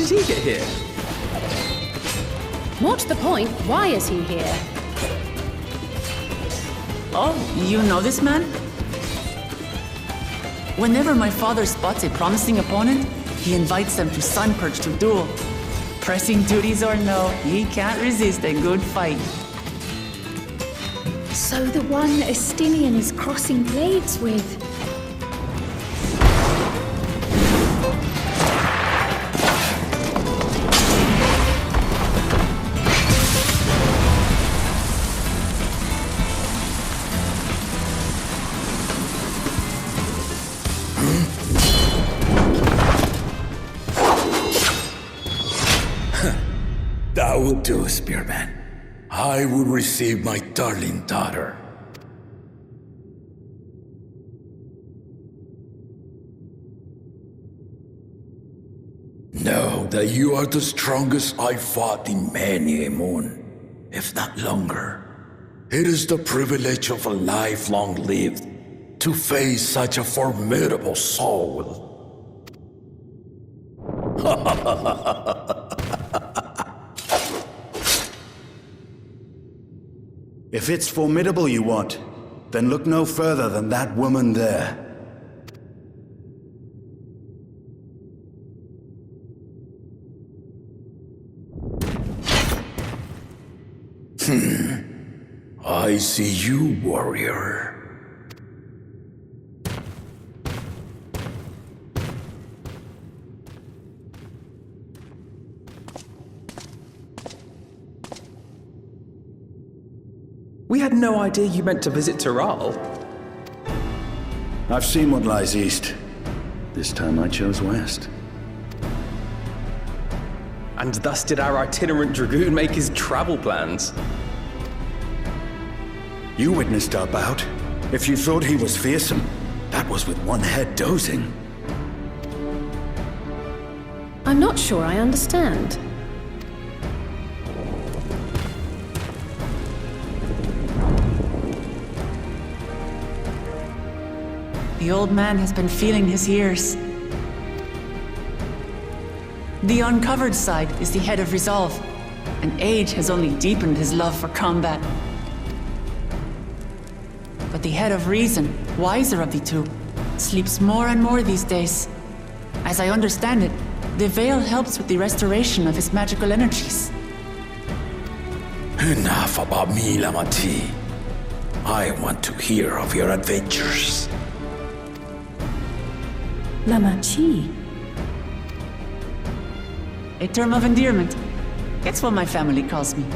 did he get here? More to the point, why is he here? Oh, you know this man? Whenever my father spots a promising opponent, he invites them to Sunperch to duel. Pressing duties or no, he can't resist a good fight. So the one Estinian is crossing blades with. That would do, Spearman. I would receive my darling daughter. Know that you are the strongest I fought in many a moon, if not longer. It is the privilege of a life long lived to face such a formidable soul. If it's formidable you want, then look no further than that woman there. I see you, warrior. We had no idea you meant to visit Tural. I've seen what lies east. This time I chose west. And thus did our itinerant dragoon make his travel plans. You witnessed our bout. If you thought he was fearsome, that was with one head dozing. I'm not sure I understand. The old man has been feeling his years. The uncovered side is the head of resolve, and age has only deepened his love for combat. But the head of reason, wiser of the two, sleeps more and more these days. As I understand it, the veil helps with the restoration of his magical energies. Enough about me, Lamati. I want to hear of your adventures. Lamachi. A term of endearment. It's what my family calls me.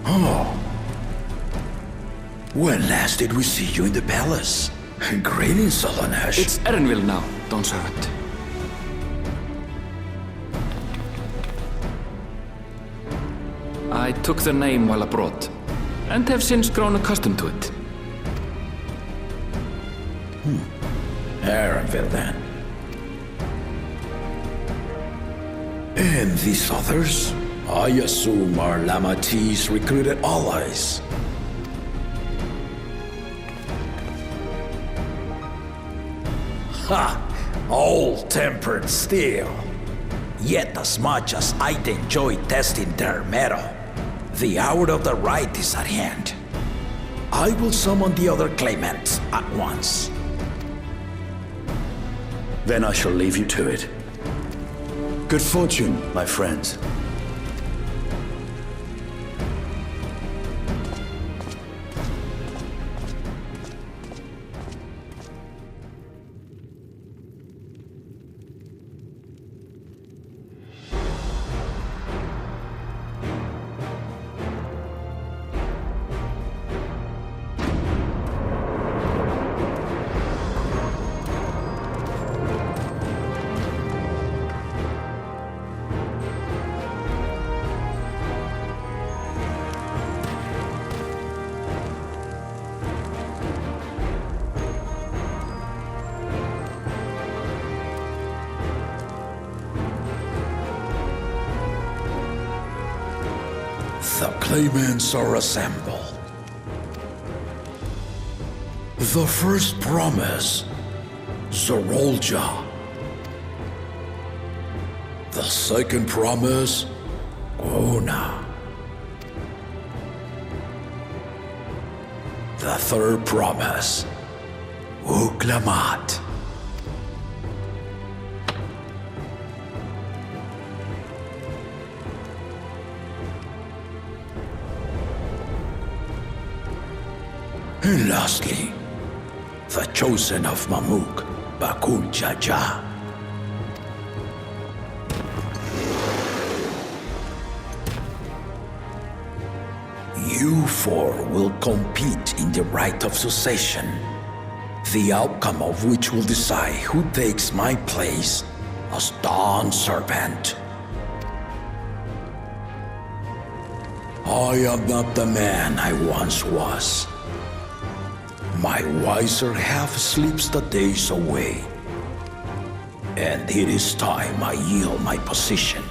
Oh. When last did we see you in the palace? Greetings, Solonesh. It's Erenville now, Dawnservant. I took the name while abroad, and have since grown accustomed to it. Erenville, then. And these others? I assume are Lamati's recruited allies. Ha! All-tempered steel. Yet as much as I'd enjoy testing their metal, the hour of the rite is at hand. I will summon the other claimants at once. Then I shall leave you to it. Good fortune, my friends. claimants are assembled. The first promise, Eorzea. The second promise, Ona. The third promise, Wuk Lamat. And lastly, the chosen of Mamuk, Bakul Jaja. You four will compete in the rite of succession, the outcome of which will decide who takes my place as Dawnservant. I am not the man I once was. My wiser half sleeps the days away, and it is time I yield my position.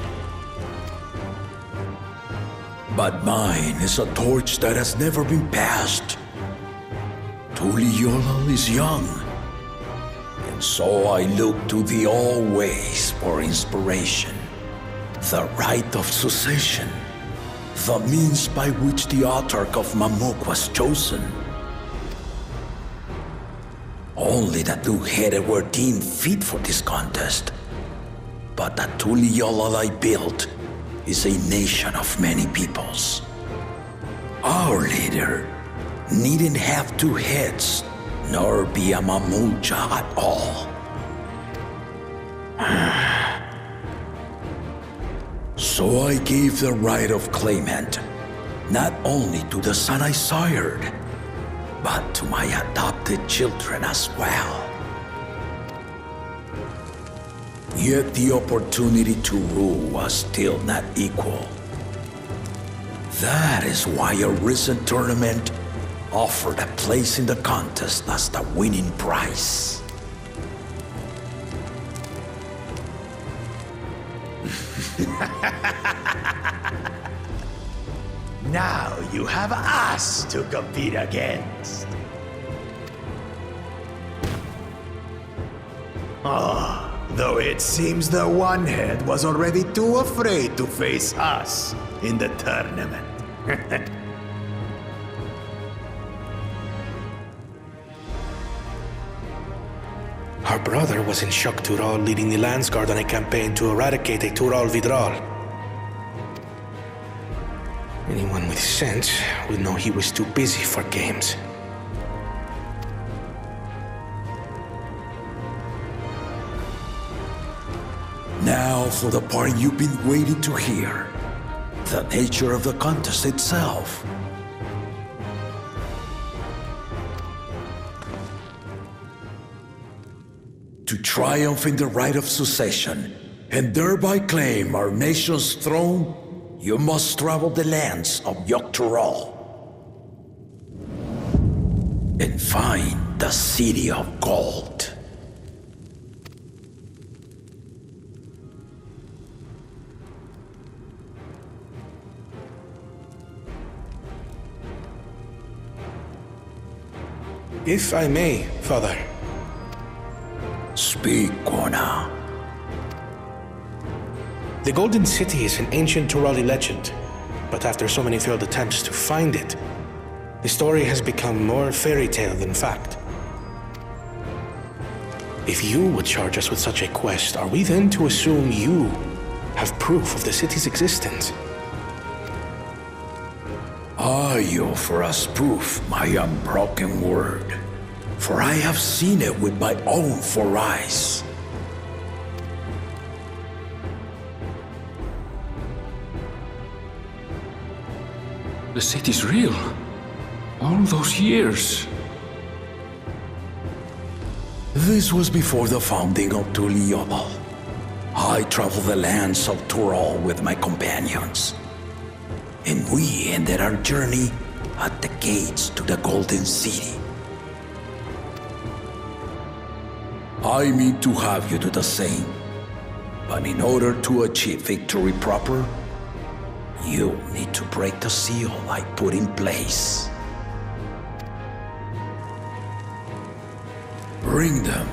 But mine is a torch that has never been passed. Tuliyollal is young, and so I look to the always for inspiration. The rite of succession, the means by which the autarch of Mamuk was chosen. Only the two-headed were deemed fit for this contest. But the Tuliyollal I built is a nation of many peoples. Our leader needn't have two heads, nor be a Mamulja at all. So I gave the right of claimant, not only to the son I sired, but to my adopted children as well. Yet the opportunity to rule was still not equal. That is why a recent tournament offered a place in the contest as the winning prize. Now you have us to compete against. Though it seems the one-head was already too afraid to face us in the tournament. Our brother was in shock Tural leading the Landsguard on a campaign to eradicate a Tural Vidral. Anyone with sense would know he was too busy for games. Now for the part you've been waiting to hear. The nature of the contest itself. To triumph in the rite of succession, and thereby claim our nation's throne, you must travel the lands of Tural and find the City of Gold. If I may, Father. Speak, Ona. The Golden City is an ancient Turali legend, but after so many failed attempts to find it, the story has become more fairy tale than fact. If you would charge us with such a quest, are we then to assume you have proof of the city's existence? I offer as proof my unbroken word, for I have seen it with my own four eyes. The city's real. All those years. This was before the founding of Tuliyollal. I traveled the lands of Tural with my companions, and we ended our journey at the gates to the Golden City. I mean to have you do the same, but in order to achieve victory proper, You'll need to break the seal I put in place. Bring them.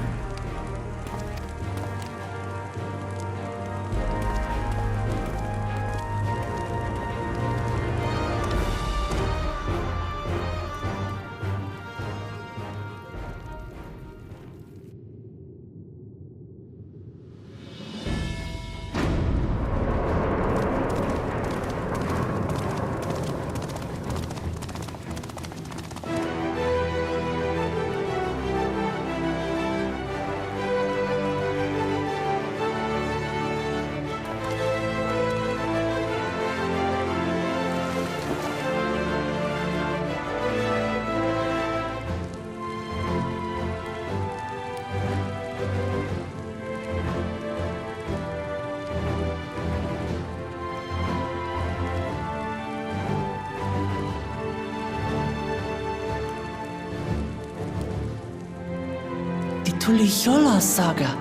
Tuliyollal saga.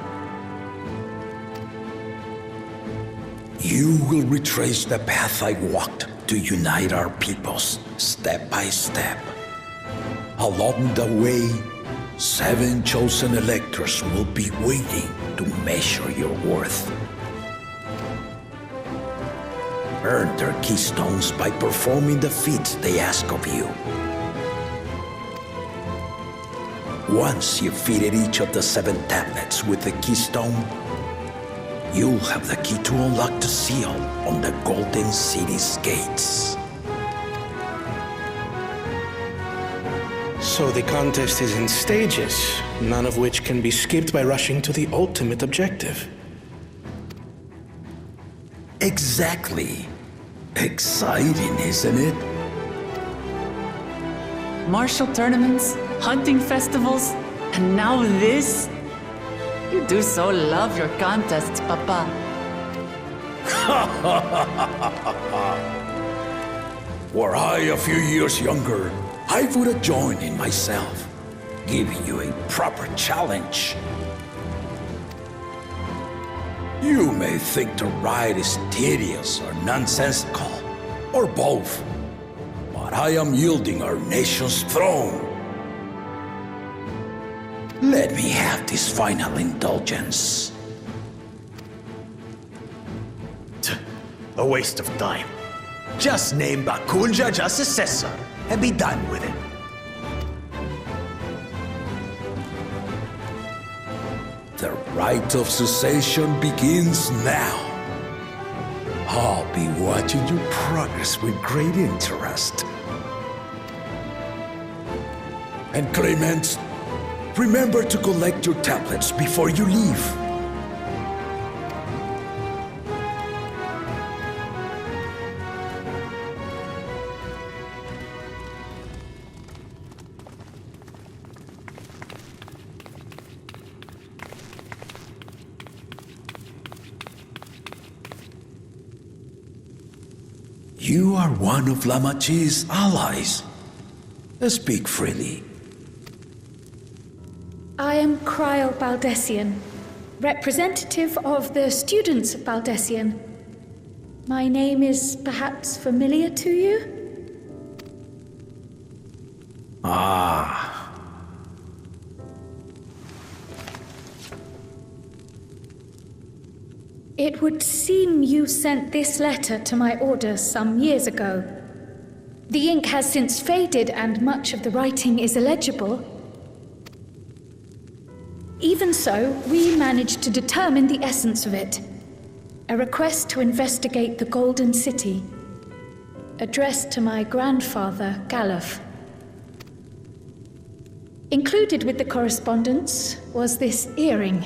You will retrace the path I walked to unite our peoples, step by step. Along the way, 7 chosen electors will be waiting to measure your worth. Earn their keystones by performing the feats they ask of you. Once you've fitted each of the 7 tablets with the keystone, you'll have the key to unlock the seal on the Golden City's gates. So the contest is in stages, none of which can be skipped by rushing to the ultimate objective. Exactly. Exciting, isn't it? Martial tournaments, hunting festivals, and now this? You do so love your contests, Papa. Were I a few years younger, I would have joined in myself, giving you a proper challenge. You may think the rite is tedious or nonsensical, or both, but I am yielding our nation's throne. Let me have this final indulgence. A waste of time. Just name Bakunja just successor and be done with it. The rite of cessation begins now. I'll be watching your progress with great interest. And Clement, remember to collect your tablets before you leave. You are one of Lamachi's allies. Speak freely. I am Cryle Baldessian, representative of the students of Baldessian. My name is perhaps familiar to you? Ah. It would seem you sent this letter to my orders some years ago. The ink has since faded and much of the writing is illegible. Even so, we managed to determine the essence of it. A request to investigate the Golden City, addressed to my grandfather, Galuf. Included with the correspondence was this earring.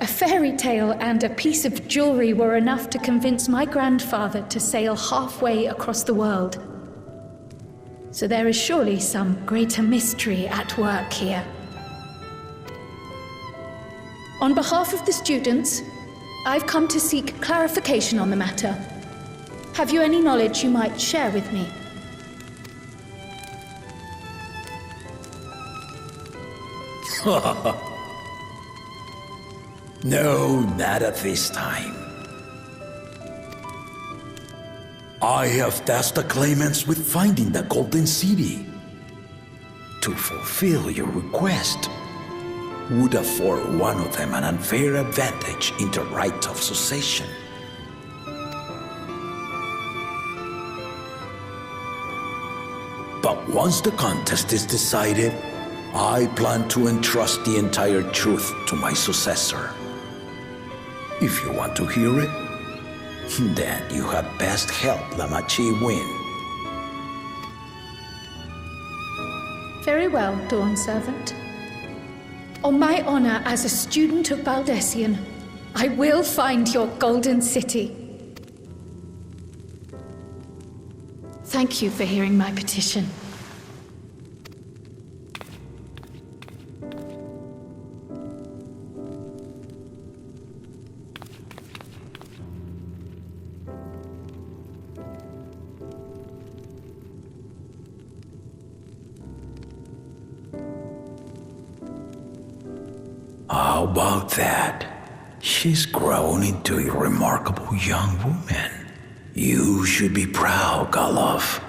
A fairy tale and a piece of jewelry were enough to convince my grandfather to sail halfway across the world. So there is surely some greater mystery at work here. On behalf of the students, I've come to seek clarification on the matter. Have you any knowledge you might share with me? No, not at this time. I have tasked the claimants with finding the Golden City. To fulfill your request would afford one of them an unfair advantage in the right of succession. But once the contest is decided, I plan to entrust the entire truth to my successor. If you want to hear it, then you had best help Lamachi win. Very well, Dawnservant. On my honor as a student of Baldessian, I will find your Golden City. Thank you for hearing my petition. How about that? She's grown into a remarkable young woman. You should be proud, Galov.